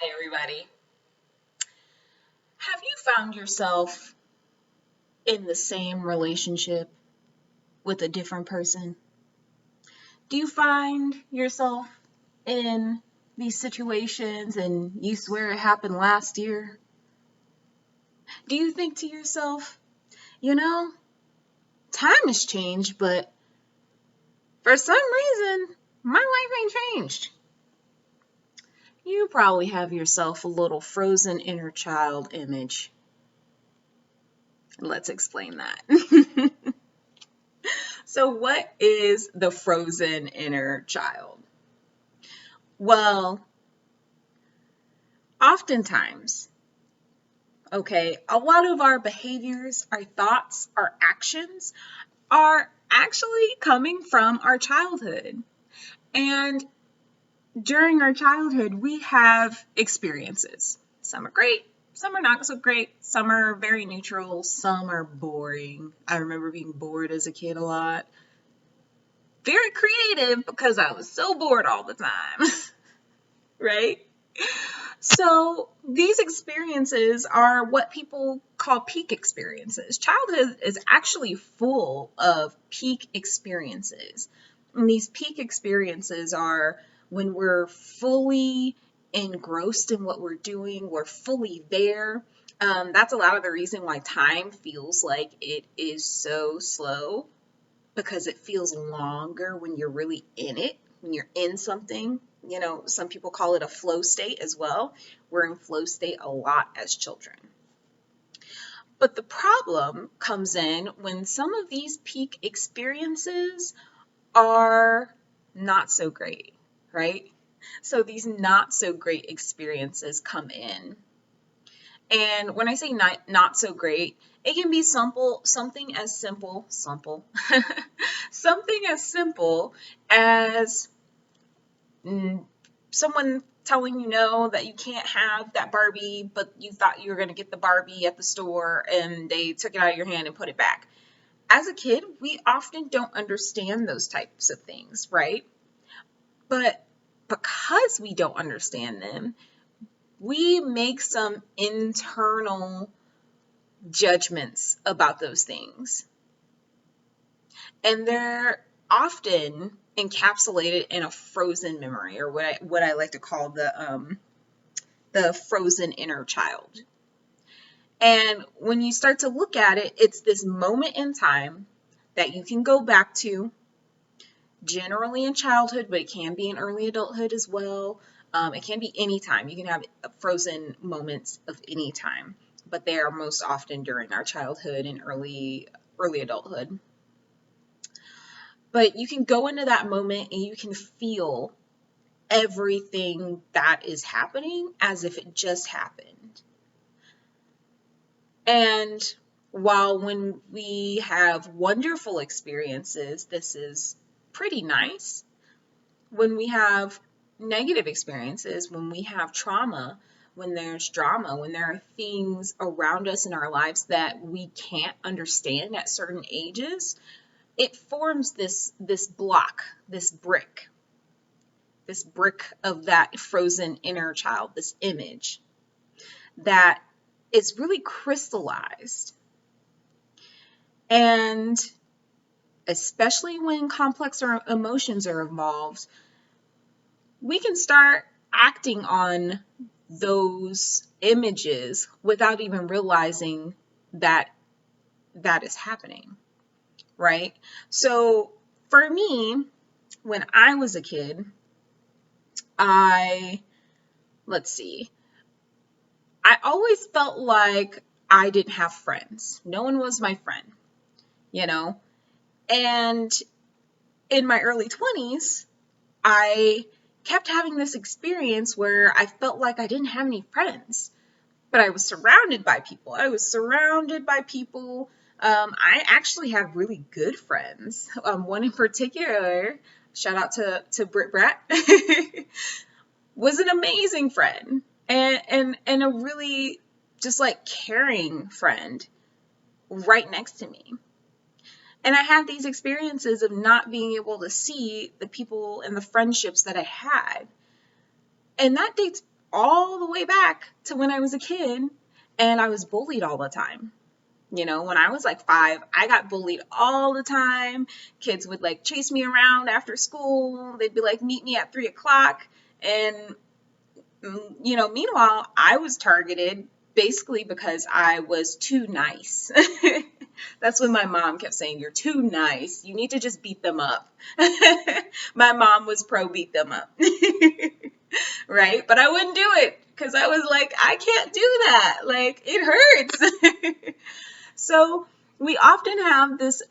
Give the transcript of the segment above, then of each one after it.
Hi, everybody. Have you found yourself in the same relationship with a different person? Do you find yourself in these situations and you swear it happened last year? Do you think to yourself, you know, time has changed, but for some reason, my life ain't changed? You probably have yourself a little frozen inner child image. Let's explain that. So, what is the frozen inner child? Well, oftentimes, okay, a lot of our behaviors, our thoughts, our actions are actually coming from our childhood. And during our childhood, we have experiences. Some are great, some are not so great, some are very neutral, some are boring. I remember being bored as a kid a lot. Very creative because I was so bored all the time, right? So these experiences are what people call peak experiences. Childhood is actually full of peak experiences. And these peak experiences are when we're fully engrossed in what we're doing, we're fully there. That's a lot of the reason why time feels like it is so slow, because it feels longer when you're really in it, when you're in something. You know, some people call it a flow state as well. We're in flow state a lot as children. But the problem comes in when some of these peak experiences are not so great, right? So these not so great experiences come in. And when I say not so great, it can be something as simple, something as simple as someone telling you no, that you can't have that Barbie, but you thought you were going to get the Barbie at the store and they took it out of your hand and put it back. As a kid, we often don't understand those types of things, right? But because we don't understand them, we make some internal judgments about those things. And they're often encapsulated in a frozen memory, or what I like to call the frozen inner child. And when you start to look at it, it's this moment in time that you can go back to, generally in childhood, but it can be in early adulthood as well. It can be any time. You can have frozen moments of any time, but they are most often during our childhood and early adulthood. But you can go into that moment and you can feel everything that is happening as if it just happened. And while when we have wonderful experiences, this is pretty nice. When we have negative experiences, when we have trauma, when there's drama, when there are things around us in our lives that we can't understand at certain ages, it forms this block, this brick of that frozen inner child, this image that is really crystallized. And especially when complex emotions are involved, we can start acting on those images without even realizing that that is happening, right? So for me, when I was a kid, let's see, I always felt like I didn't have friends. No one was my friend, you know? And in my early 20s, I kept having this experience where I felt like I didn't have any friends, but I was surrounded by people. I actually had really good friends. One in particular, shout out to Britt Brat, was an amazing friend and a really just like caring friend right next to me. And I had these experiences of not being able to see the people and the friendships that I had. And that dates all the way back to when I was a kid and I was bullied all the time. You know, when I was like 5, I got bullied all the time. Kids would like chase me around after school. They'd be like, meet me at 3 o'clock. And, you know, meanwhile, I was targeted basically because I was too nice. That's when my mom kept saying, you're too nice. You need to just beat them up. My mom was pro beat them up. Right? But I wouldn't do it because I was like, I can't do that. Like, it hurts. So we often have this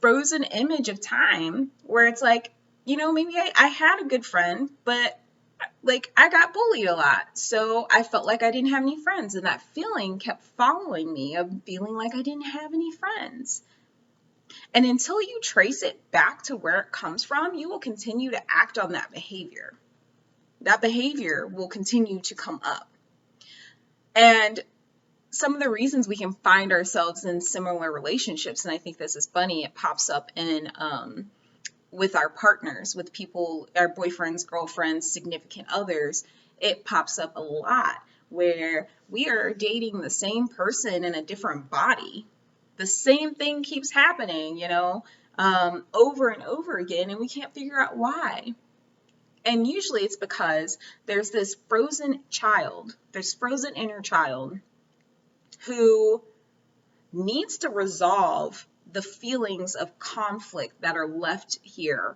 frozen image of time where it's like, you know, maybe I had a good friend, but like I got bullied a lot. So I felt like I didn't have any friends. And that feeling kept following me of feeling like I didn't have any friends. And until you trace it back to where it comes from, you will continue to act on that behavior. That behavior will continue to come up. And some of the reasons we can find ourselves in similar relationships, and I think this is funny, it pops up in with our partners, with people, our boyfriends, girlfriends, significant others. It pops up a lot where we are dating the same person in a different body. The same thing keeps happening, you know, over and over again, and we can't figure out why. And usually it's because there's this frozen child, this frozen inner child who needs to resolve the feelings of conflict that are left here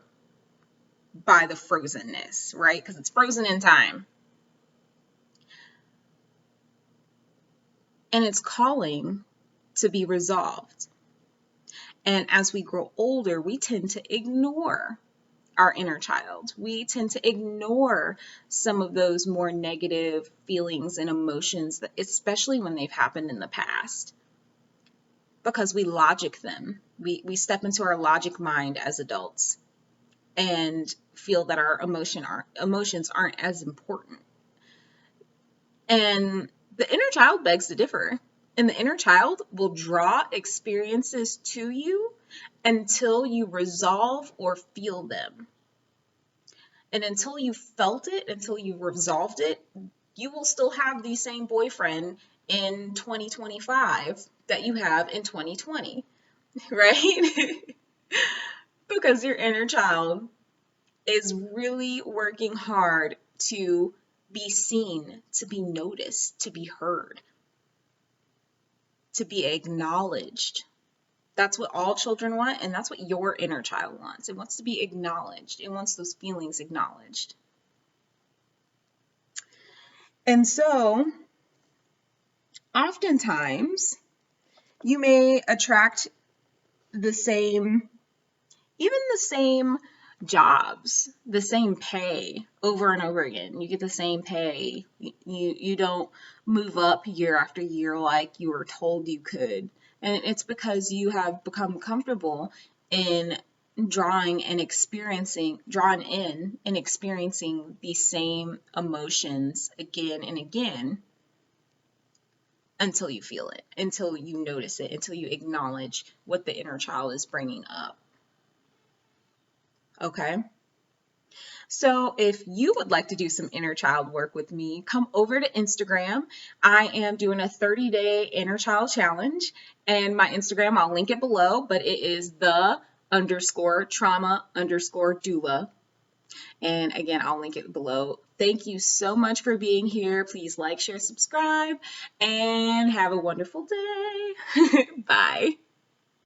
by the frozenness, right? Because it's frozen in time. And it's calling to be resolved. And as we grow older, we tend to ignore our inner child. We tend to ignore some of those more negative feelings and emotions, that, especially when they've happened in the past, because we logic them. We step into our logic mind as adults and feel that our emotions aren't as important. And the inner child begs to differ. And the inner child will draw experiences to you until you resolve or feel them. And until you felt it, until you resolved it, you will still have the same boyfriend in 2025 that you have in 2020, right? Because your inner child is really working hard to be seen, to be noticed, to be heard, to be acknowledged. That's what all children want, and that's what your inner child wants. It wants to be acknowledged. It wants those feelings acknowledged. And so, oftentimes, you may attract the same jobs, the same pay over and over again. You get the same pay. You don't move up year after year like you were told you could. And it's because you have become comfortable in drawing in and experiencing the same emotions again and again until you feel it, until you notice it, until you acknowledge what the inner child is bringing up. Okay? So if you would like to do some inner child work with me, come over to Instagram. I am doing a 30-day inner child challenge, and my Instagram, I'll link it below, but it is the_trauma_doula. And again, I'll link it below. Thank you so much for being here. Please like, share, subscribe, and have a wonderful day. Bye.